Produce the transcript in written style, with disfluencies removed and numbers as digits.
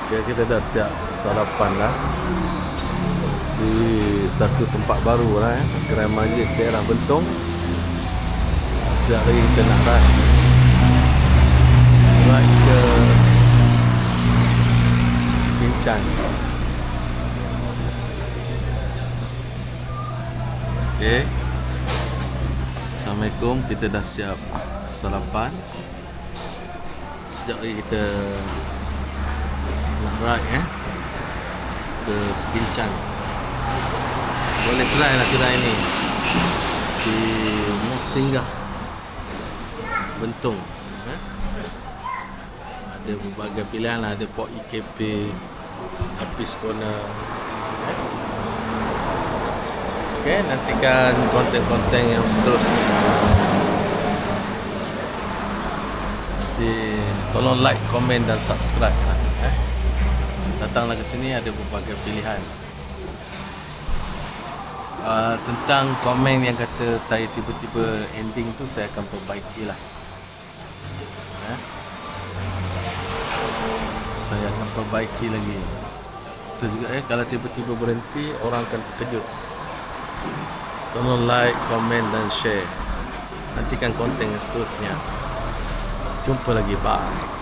Okay, kita dah siap sarapan lah di satu tempat baru lah, Gerai Majlis daerah Bentong. Siap lagi kita nak ride ke Pincan. Okay, Assalamualaikum, kita dah siap sarapan. Sekejap lagi kita nak ride ke Sekincan. Boleh try lah kedai ni di Muar Singgah Bentong. Ada berbagai pilihan lah. Ada Pok EKP, Apis Corner. Okay, nantikan konten-konten yang seterusnya. Tolong like, komen dan subscribe lah. Datanglah ke sini, ada berbagai pilihan. Tentang komen yang kata saya tiba-tiba ending tu, saya akan perbaiki lah. Saya akan perbaiki lagi. Itu juga kalau tiba-tiba berhenti, orang akan terkejut. Tolong like, komen dan share. Nantikan konten yang seterusnya. Jumpa lagi, bye.